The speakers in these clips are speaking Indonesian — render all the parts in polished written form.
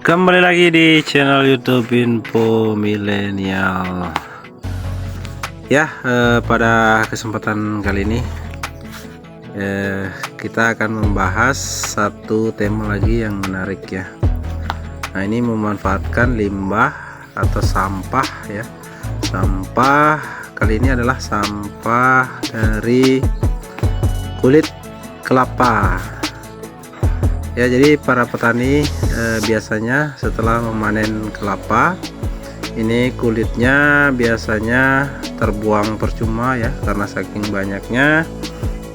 Kembali lagi di channel YouTube Info Milenial. Ya, pada kesempatan kali ini kita akan membahas satu tema lagi yang menarik ya. Nah, ini memanfaatkan limbah atau sampah ya. Sampah kali ini adalah sampah dari kulit kelapa. Ya, jadi para petani biasanya setelah memanen kelapa ini kulitnya biasanya terbuang percuma ya, karena saking banyaknya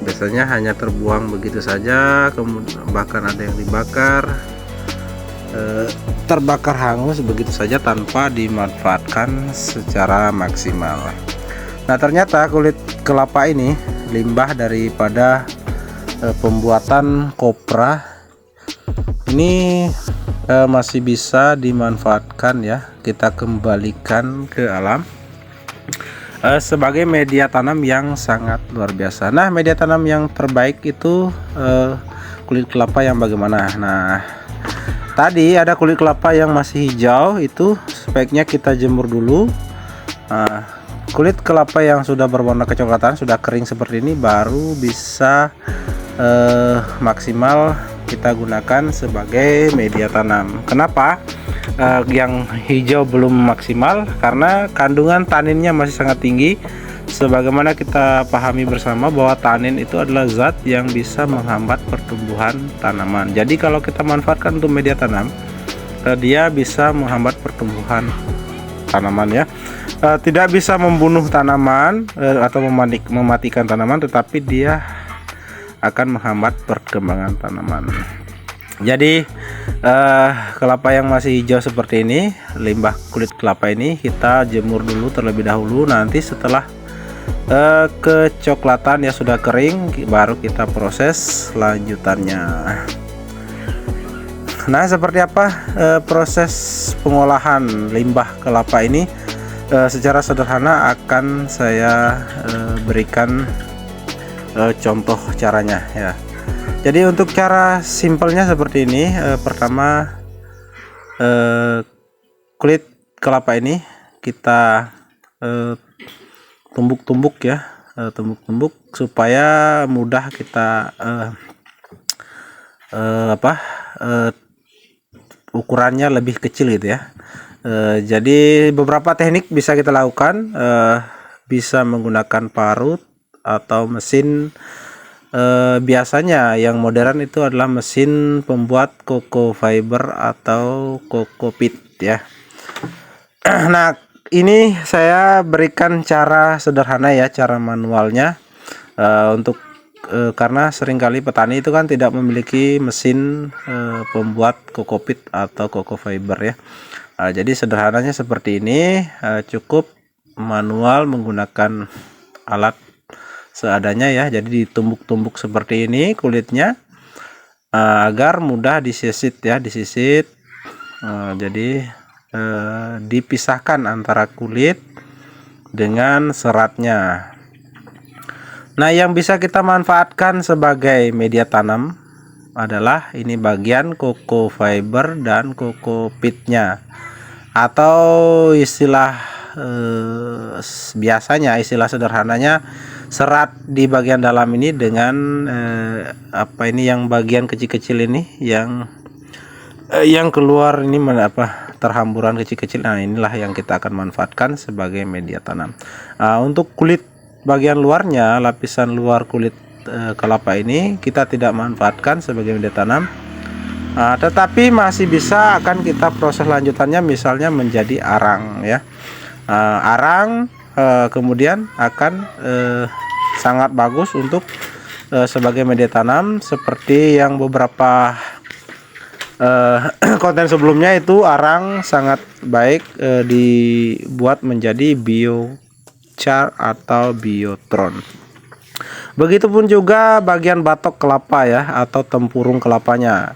biasanya hanya terbuang begitu saja, kemudian bahkan ada yang dibakar, terbakar hangus begitu saja tanpa dimanfaatkan secara maksimal. Nah, ternyata kulit kelapa ini limbah daripada pembuatan kopra ini masih bisa dimanfaatkan ya, kita kembalikan ke alam sebagai media tanam yang sangat luar biasa. Nah, media tanam yang terbaik itu kulit kelapa yang bagaimana? Nah, tadi ada kulit kelapa yang masih hijau, itu sebaiknya kita jemur dulu. Kulit kelapa yang sudah berwarna kecoklatan, sudah kering seperti ini, baru bisa maksimal kita gunakan sebagai media tanam. Kenapa yang hijau belum maksimal? Karena kandungan taninnya masih sangat tinggi. Sebagaimana kita pahami bersama bahwa tanin itu adalah zat yang bisa menghambat pertumbuhan tanaman. Jadi kalau kita manfaatkan untuk media tanam, dia bisa menghambat pertumbuhan tanaman ya. Tidak bisa membunuh tanaman atau mematikan tanaman, tetapi dia akan menghambat perkembangan tanaman. Jadi kelapa yang masih hijau seperti ini, limbah kulit kelapa ini kita jemur dulu terlebih dahulu. Nanti setelah kecoklatan ya sudah kering, baru kita proses lanjutannya. Nah, seperti apa proses pengolahan limbah kelapa ini? Secara sederhana akan saya berikan contoh caranya ya. Jadi untuk cara simpelnya seperti ini. Pertama, kulit kelapa ini kita tumbuk-tumbuk ya, tumbuk-tumbuk supaya mudah kita ukurannya lebih kecil gitu ya. Jadi beberapa teknik bisa kita lakukan, bisa menggunakan parut atau mesin. Biasanya yang modern itu adalah mesin pembuat coco fiber atau coco pit ya. Nah, ini saya berikan cara sederhana ya, cara manualnya, untuk karena seringkali petani itu kan tidak memiliki mesin pembuat coco pit atau coco fiber ya. Jadi sederhananya seperti ini, cukup manual menggunakan alat seadanya ya. Jadi ditumbuk-tumbuk seperti ini kulitnya, agar mudah disisit ya, disisit. Jadi dipisahkan antara kulit dengan seratnya. Nah, yang bisa kita manfaatkan sebagai media tanam adalah ini bagian coco fiber dan coco pitnya, atau istilah biasanya, istilah sederhananya, serat di bagian dalam ini dengan yang bagian kecil-kecil ini yang keluar ini terhamburan kecil-kecil. Nah, inilah yang kita akan manfaatkan sebagai media tanam. Untuk kulit bagian luarnya, lapisan luar kulit kelapa ini kita tidak manfaatkan sebagai media tanam, tetapi masih bisa akan kita proses lanjutannya, misalnya menjadi arang ya. Arang kemudian akan sangat bagus untuk sebagai media tanam, seperti yang beberapa konten sebelumnya itu arang sangat baik dibuat menjadi biochar atau biotron. Begitupun juga bagian batok kelapa ya, atau tempurung kelapanya.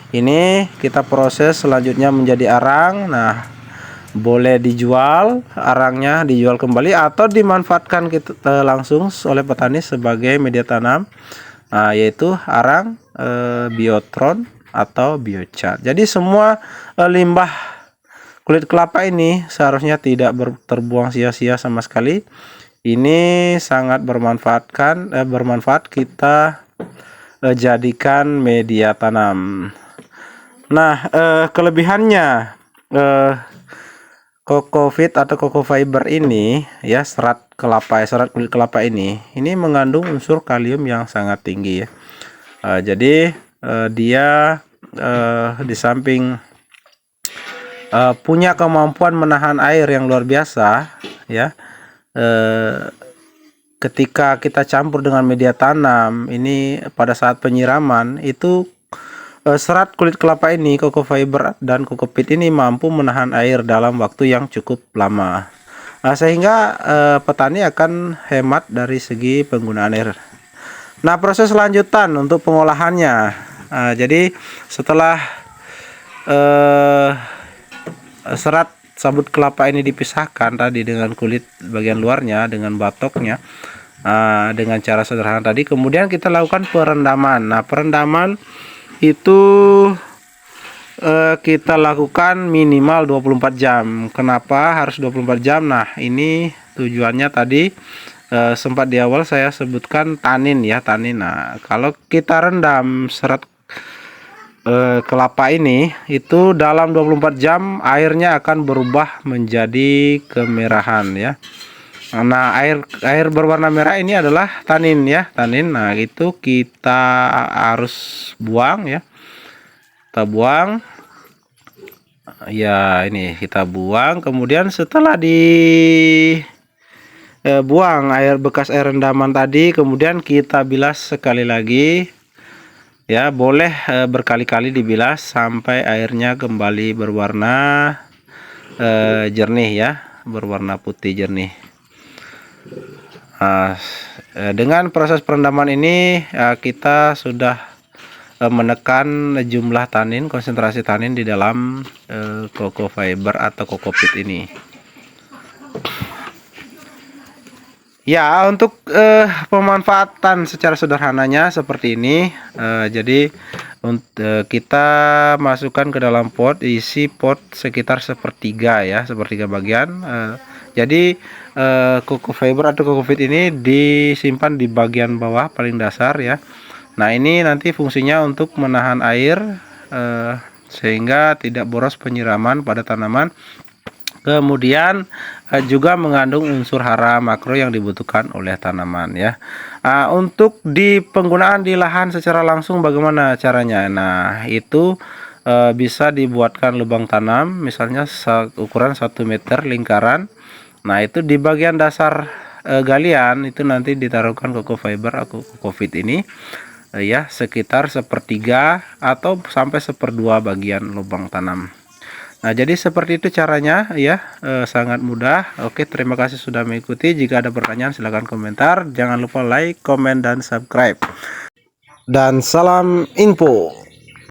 Ini kita proses selanjutnya menjadi arang. Nah, boleh dijual, arangnya dijual kembali atau dimanfaatkan kita langsung oleh petani sebagai media tanam, yaitu arang biotron atau biochar. Jadi semua limbah kulit kelapa ini seharusnya tidak terbuang sia-sia sama sekali. Ini sangat bermanfaat kita jadikan media tanam. Nah, kelebihannya Cocofit atau coco fiber ini ya, serat kulit kelapa ini mengandung unsur kalium yang sangat tinggi ya. Jadi dia di samping punya kemampuan menahan air yang luar biasa ya, ketika kita campur dengan media tanam ini pada saat penyiraman itu serat kulit kelapa ini, coco fiber dan cocopit ini mampu menahan air dalam waktu yang cukup lama. Sehingga petani akan hemat dari segi penggunaan air. Nah, proses lanjutan untuk pengolahannya. Jadi setelah serat sabut kelapa ini dipisahkan tadi dengan kulit bagian luarnya, dengan batoknya, dengan cara sederhana tadi, kemudian kita lakukan perendaman. Nah, perendaman itu kita lakukan minimal 24 jam. Kenapa harus 24 jam? Nah, ini tujuannya tadi sempat di awal saya sebutkan tanin ya, tanin. Nah, kalau kita rendam serat kelapa ini itu dalam 24 jam airnya akan berubah menjadi kemerahan ya. Nah, air berwarna merah ini adalah tanin ya, tanin. Nah, itu kita harus buang ya. Kita buang. Ya, ini kita buang. Kemudian setelah buang bekas air rendaman tadi, kemudian kita bilas sekali lagi. Ya, boleh berkali-kali dibilas sampai airnya kembali berwarna jernih ya, berwarna putih jernih. Dengan proses perendaman ini kita sudah menekan jumlah tanin, konsentrasi tanin di dalam coco fiber atau cocopit ini. Ya, untuk pemanfaatan secara sederhananya seperti ini. Jadi kita masukkan ke dalam pot, isi pot sekitar sepertiga ya, sepertiga bagian. Jadi coco fiber atau cocopit ini disimpan di bagian bawah paling dasar ya. Nah, ini nanti fungsinya untuk menahan air sehingga tidak boros penyiraman pada tanaman. Kemudian juga mengandung unsur hara makro yang dibutuhkan oleh tanaman ya. Untuk penggunaan di lahan secara langsung bagaimana caranya? Nah, itu bisa dibuatkan lubang tanam misalnya ukuran 1 meter lingkaran. Nah, itu di bagian dasar galian itu nanti ditaruhkan coco fiber atau cocopit ini ya, sekitar sepertiga atau sampai seperdua bagian lubang tanam. Nah, jadi seperti itu caranya ya, sangat mudah. Oke, terima kasih sudah mengikuti. Jika ada pertanyaan silahkan komentar. Jangan lupa like, komen, dan subscribe. Dan salam info.